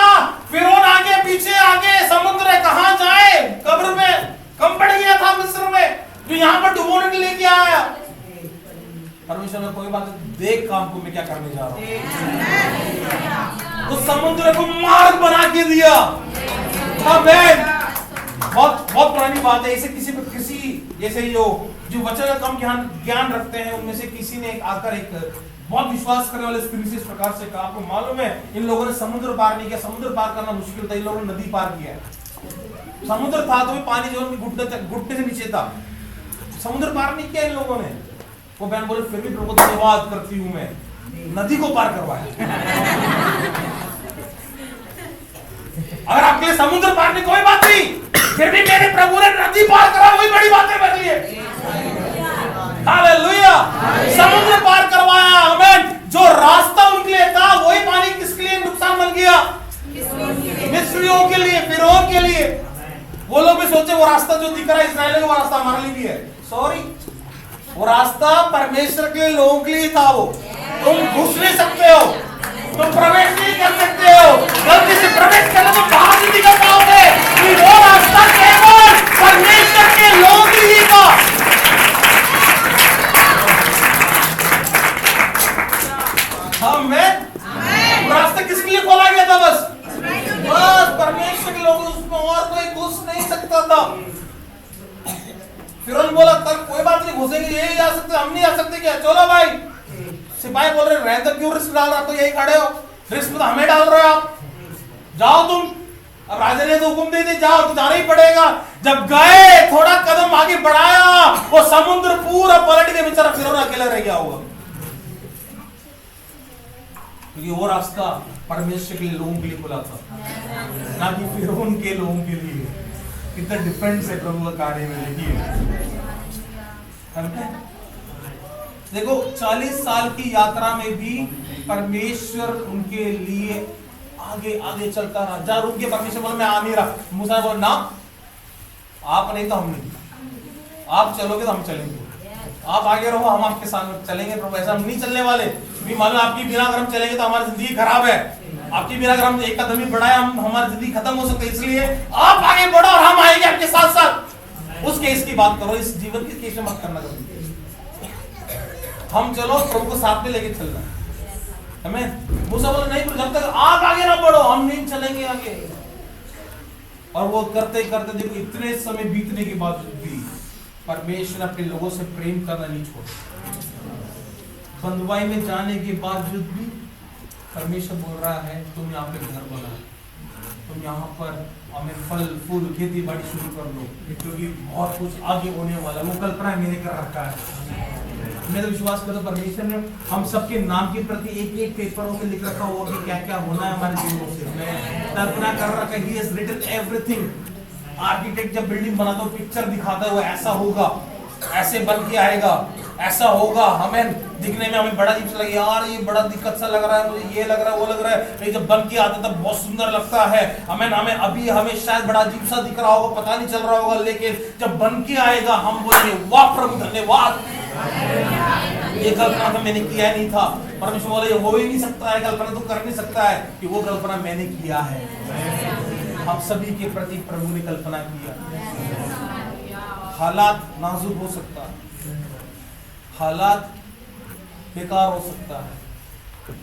फिरौन आगे पीछे आगे, समुद्र है, कहां जाए? कब्र में कम पड़ गया था मिस्र में, तो यहां पर डुबोने के लिए क्या आया? परमेश्वर ने कोई बात देख काम को मैं क्या करने जा रहा हूं। उस समुद्र को मार्ग बना के दिया। बहुत पुरानी बात है। इसे किसी जैसे जो वचन का कम ज्ञान रखते हैं, उनमें से किसी ने आकर एक बहुत विश्वास करने वाले स्त्री से इस प्रकार से कहा, आपको मालूम है इन लोगों ने समुद्र पार नहीं किया। समुद्र पार करना मुश्किल था, इन लोगों ने नदी पार किया। समुद्र था तो भी पानी जो घुटने से नीचे था, समुद्र पार नहीं किया इन लोगों ने। वो बहन बोले, फिर भी प्रभु धन्यवाद करती हूं, मैं नदी को पार करवाया। अगर आपके लिए समुद्र पार नहीं, कोई बात नहीं, फिर भी मेरे प्रभु ने नदी पार करा, वही बड़ी बात है मेरे लिए। हालेलुया। समुद्र पार करवाया, आमीन। जो रास्ता उनके लिए था, वही पानी किसके लिए नुकसान बन गया? मिस्रियों के लिए, फिरौन के लिए। वो लोग भी सोचे वो रास्ता जो दिख रहा है इस्राएलियों को, वो रास्ता हमारे लिए भी है। सॉरी, वो रास्ता परमेश्वर के लोगों के लिए था। वो तुम घुस नहीं सकते हो, तुम प्रवेश नहीं कर सकते हो। गलती से प्रवेश करना तो बाहर नहीं निकल पाओगे। वो रास्ता केवल परमेश्वर के लोगों के लिए था। रास्ता किसके लिए खोला गया था? बस परमेश्वर के लोग, उसमें और कोई घुस नहीं सकता था। फिरौन बोला, तब कोई बात नहीं, घुसेंगे, यही जा सकते, हम नहीं आ सकते क्या? चलो भाई। सिपाही बोल रहे, रहते क्यों रिस्क डाल रहा? तो यही खड़े हो, रिस्क तो हमें डाल रहे हो आप, जाओ तुम। अब राजा ने तो हुक्म दे दिया जाओ तो जाना ही पड़ेगा। जब गए थोड़ा कदम आगे बढ़ाया वो समुद्र पूरा पलट के बेचारा फिरौन अकेला रह गया होगा, क्योंकि वो रास्ता परमेश्वर के लोगों के लिए खुला था, ना कि फिरौन के लोगों के लिए। कितना डिफरेंस है प्रभु का कार्य में। देखिए देखो 40 साल की यात्रा में भी परमेश्वर उनके लिए आगे आगे चलता रहा। जा रुक के परमेश्वर बोला मैं आ नहीं रहा। मूसा बोला ना आप नहीं तो हम नहीं, आप चलोगे तो हम चलेंगे, आप आगे रहो हम आपके साथ चलेंगे। प्रभु ऐसा हम नहीं चलने वाले, भी मालूम आपकी बिना अगर हम चलेंगे तो हमारी जिंदगी खराब है, आपकी बिना अगर हम एक कदम भी बढ़ाए हम हमारी जिंदगी खत्म हो सकती है, इसलिए आप आगे बढ़ो और हम आएंगे आपके साथ साथ। उस केस की बात करो, इस जीवन के केस में मत करना कभी। हम चलो प्रभु को साथ में लेके चलना हमें। मूसा बोला नहीं, जब तक आप आगे ना बढ़ो हम नहीं चलेंगे आगे। और वो करते करते देखो इतने समय बीतने के बाद भी परमेश्वर अपने लोगों से प्रेम करना नहीं छोड़ा। बंधुआई में जाने के बावजूद भी परमेश्वर बोल रहा है तुम यहाँ पे घर बनाओ, तुम यहाँ पर हमें फल फूल खेती बाड़ी शुरू कर लो, क्योंकि बहुत कुछ आगे होने वाला। वो कल्पना मैंने कर रखा है। मैं तो विश्वास करता हूं परमेश्वर ने हम सबके नाम के प्रति एक एक पेपरों पे लिख रखा होगा कि क्या क्या होना है हमारे जीवन से। मैं कल्पना कर रखा है, he has written everything। Architect जब बिल्डिंग बनाता है पिक्चर दिखाता है वो ऐसा होगा, ऐसे बन के आएगा, ऐसा होगा। हमें दिखने में हमें बड़ा अजीब सा लगे, यार ये बड़ा दिक्कत सा लग रहा है, मुझे ये लग रहा है वो लग रहा है, लेकिन जब बन के आता तब बहुत सुंदर लगता है। हमें अभी हमें शायद बड़ा अजीब सा दिख रहा होगा, पता नहीं चल रहा होगा, लेकिन जब बन के आएगा हम बोलेंगे वाह प्रभु धन्यवाद, ये कल्पना तो मैंने किया नहीं था। परमेश्वर बोला ये हो ही नहीं सकता है, कल्पना तो कर नहीं सकता है कि वो कल्पना मैंने किया है। हम सभी के प्रति प्रभु ने कल्पना किया। हालात नाजुक हो सकता है, हालात बेकार हो सकता है,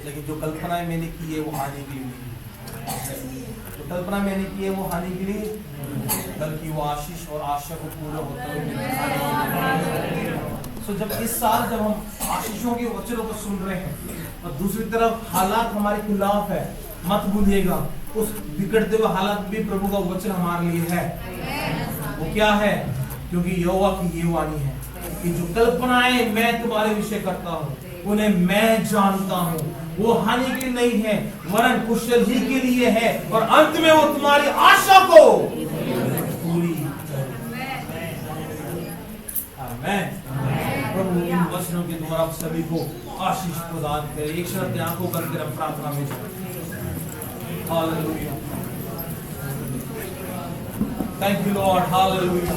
लेकिन जो कल्पनाएं मैंने की है वो हानि के लिए नहीं, जो कल्पना मैंने की है वो हानि के लिए, बल्कि वो आशीष और आशा को पूरा होता है। तो जब इस साल जब हम आशीषों के वचनों को सुन रहे हैं और दूसरी तरफ हालात हमारे खिलाफ है, मत भूलिएगा उस बिगड़ते हुए हालात भी प्रभु का वचन हमारे लिए है। वो क्या है? क्योंकि यहोवा की ये वाणी है कि जो कल्पनाएं मैं तुम्हारे विषय करता हूँ उन्हें मैं जानता हूँ, वो हानि के लिए नहीं है वरन कुशल ही के लिए है, और अंत में वो तुम्हारी आशा को पूरी आमीन। प्रभु इन वचनों के द्वारा आप सभी को आशीष प्रदान करे। एक शर्त आंखों करके हम प्रार्थना में hallelujah. Thank you Lord, hallelujah.